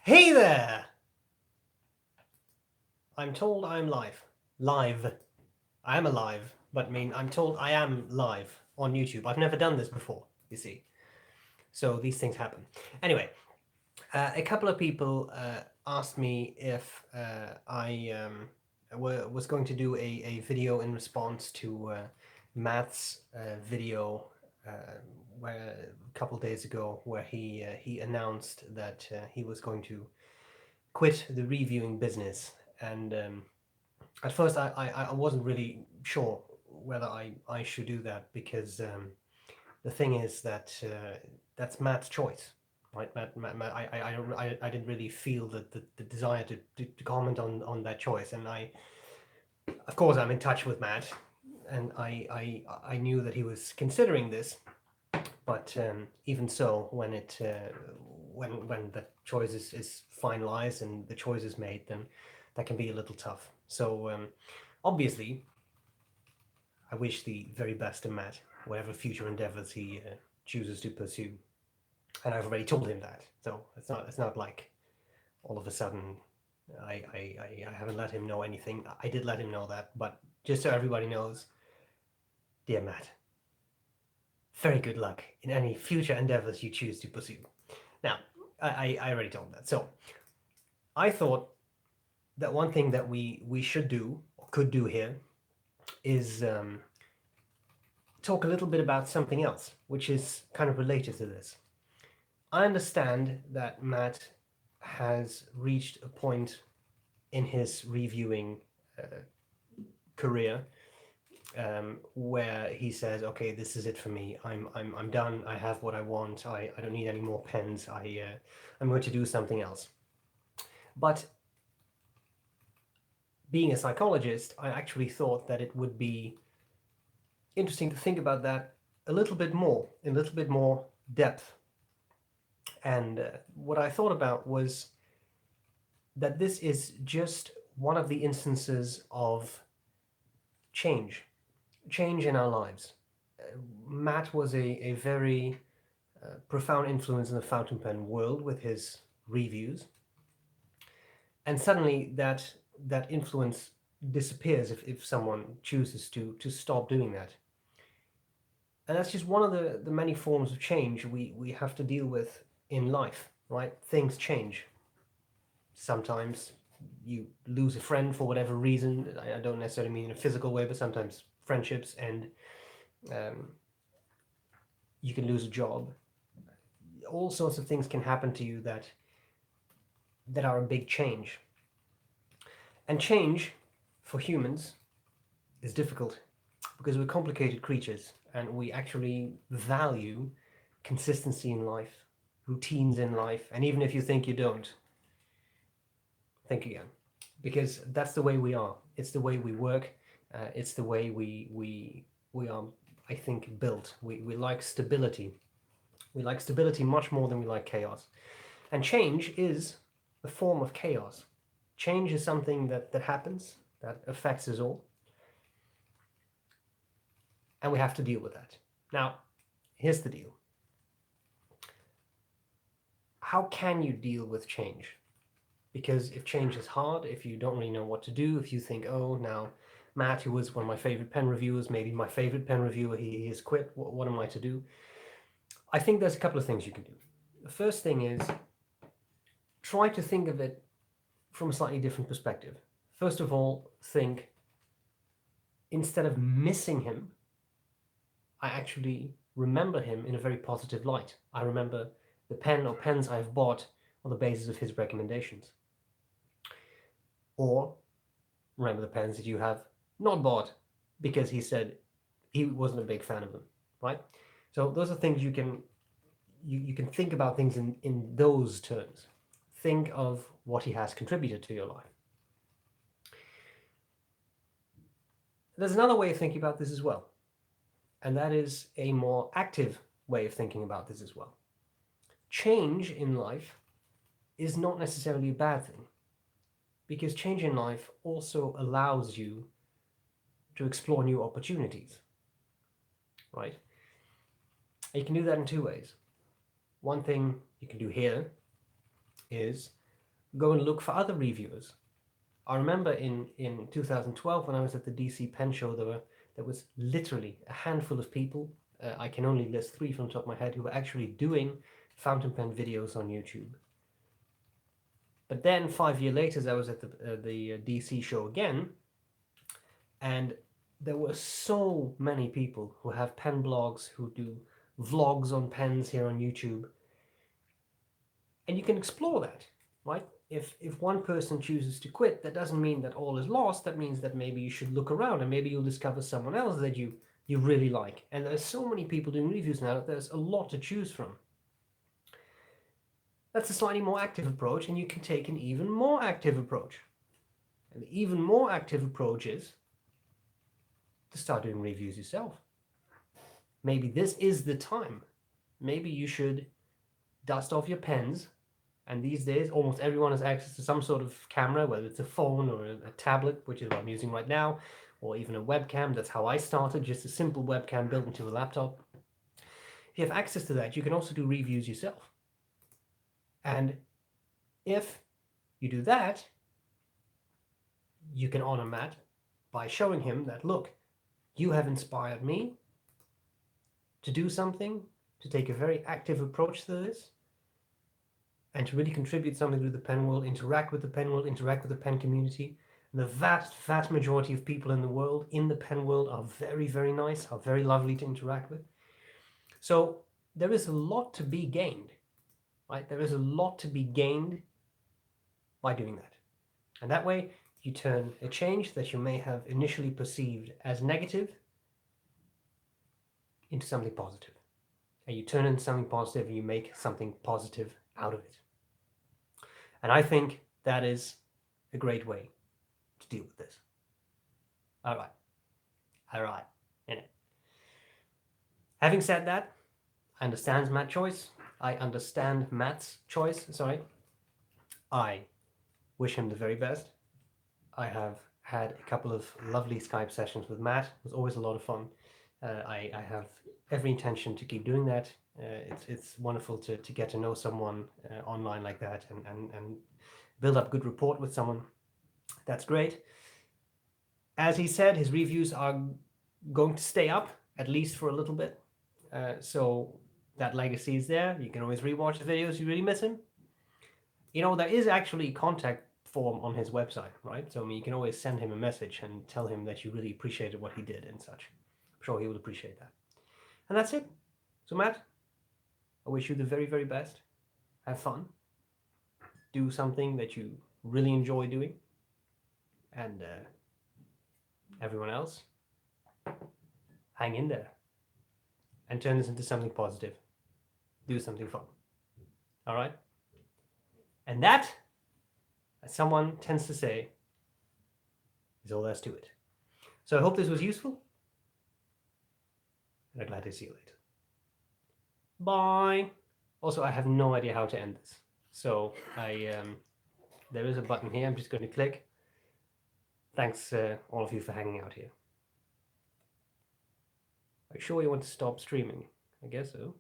Hey there! I'm told I'm live. Live. I am alive, but I'm told I am live on YouTube. I've never done this before, you see. So these things happen. Anyway, a couple of people asked me if I was going to do a video in response to Matt's video uh, where, a couple of days ago, where he announced that he was going to quit the reviewing business. And at first, I wasn't really sure whether I should do that because the thing is that that's Matt's choice, right? Matt I didn't really feel the desire to comment on that choice. And of course, I'm in touch with Matt, and I knew that he was considering this. But even so, when the choice is finalized and the choice is made, then that can be a little tough. So obviously, I wish the very best to Matt, whatever future endeavors he chooses to pursue, and I've already told him that. So it's not like all of a sudden I haven't let him know anything. I did let him know that, but just so everybody knows, dear Matt, very good luck in any future endeavors you choose to pursue. Now, I already told him that. So I thought that one thing that we should do or could do here is talk a little bit about something else, which is kind of related to this. I understand that Matt has reached a point in his reviewing career where he says, "Okay, this is it for me. I'm done. I have what I want. I don't need any more pens. I'm going to do something else." But being a psychologist, I actually thought that it would be interesting to think about that a little bit more, in a little bit more depth. And what I thought about was that this is just one of the instances of change, change in our lives. Matt was a very profound influence in the fountain pen world with his reviews, and suddenly that influence disappears if someone chooses to stop doing that. And that's just one of the many forms of change we have to deal with in life, right? Things change. Sometimes you lose a friend for whatever reason. I don't necessarily mean in a physical way, but sometimes friendships, and um, you can lose a job. All sorts of things can happen to you that are a big change. And change for humans is difficult because we're complicated creatures and we actually value consistency in life, routines in life. And even if you think you don't, think again, because that's the way we are. It's the way we work. It's the way we are, I think, built. We like stability. We like stability much more than we like chaos. And change is a form of chaos. Change is something that happens, that affects us all, and we have to deal with that. Now, here's the deal. How can you deal with change? Because if change is hard, if you don't really know what to do, if you think, oh, now Matt, who was one of my favorite pen reviewers, maybe my favorite pen reviewer, he has quit, what am I to do? I think there's a couple of things you can do. The first thing is try to think of it from a slightly different perspective. First of all, think, instead of missing him, I actually remember him in a very positive light. I remember the pen or pens I've bought on the basis of his recommendations. Or remember the pens that you have not bought because he said he wasn't a big fan of them, right? So those are things you can think about things in those terms. Think of what he has contributed to your life. There's another way of thinking about this as well, and that is a more active way of thinking about this as well. Change in life is not necessarily a bad thing, because change in life also allows you to explore new opportunities, right? And you can do that in two ways. One thing you can do here is go and look for other reviewers. I remember in 2012 when I was at the DC Pen Show, there was literally a handful of people. I can only list 3 from the top of my head who were actually doing fountain pen videos on YouTube. But then 5 years later, I was at the DC show again, and there were so many people who have pen blogs, who do vlogs on pens here on YouTube, and you can explore that, right? If one person chooses to quit, that doesn't mean that all is lost. That means that maybe you should look around and maybe you'll discover someone else that you really like. And there's so many people doing reviews now that there's a lot to choose from. That's a slightly more active approach, and you can take an even more active approach. And the even more active approach is to start doing reviews yourself. Maybe this is the time. Maybe you should dust off your pens. And these days, almost everyone has access to some sort of camera, whether it's a phone or a tablet, which is what I'm using right now, or even a webcam. That's how I started, just a simple webcam built into a laptop. If you have access to that, you can also do reviews yourself. And if you do that, you can honor Matt by showing him that, look, you have inspired me to do something, to take a very active approach to this, and to really contribute something to the pen world, interact with the pen world, interact with the pen community. And the vast majority of people in the world, in the pen world, are very, very nice, are very lovely to interact with. So there is a lot to be gained, right? There is a lot to be gained by doing that. And that way, you turn a change that you may have initially perceived as negative into something positive. And you turn it into something positive and you make something positive out of it. And I think that is a great way to deal with this. All right. In it. Having said that, I understand Matt's choice. I wish him the very best. I have had a couple of lovely Skype sessions with Matt. It was always a lot of fun. I have every intention to keep doing that. It's wonderful to get to know someone online like that and build up good rapport with someone. That's great. As he said, his reviews are going to stay up, at least for a little bit. So that legacy is there. You can always rewatch the videos if you really miss him. You know, there is actually a contact form on his website, right? So I mean, you can always send him a message and tell him that you really appreciated what he did and such. I'm sure he will appreciate that. And that's it. So Matt, I wish you the very, very best. Have fun. Do something that you really enjoy doing. And everyone else, hang in there and turn this into something positive. Do something fun. All right? And that, as someone tends to say, is all there's to it. So I hope this was useful. And I'm glad to see you later. Bye. Also, I have no idea how to end this. So there is a button here. I'm just going to click. Thanks all of you for hanging out here. Are you sure you want to stop streaming? I guess so.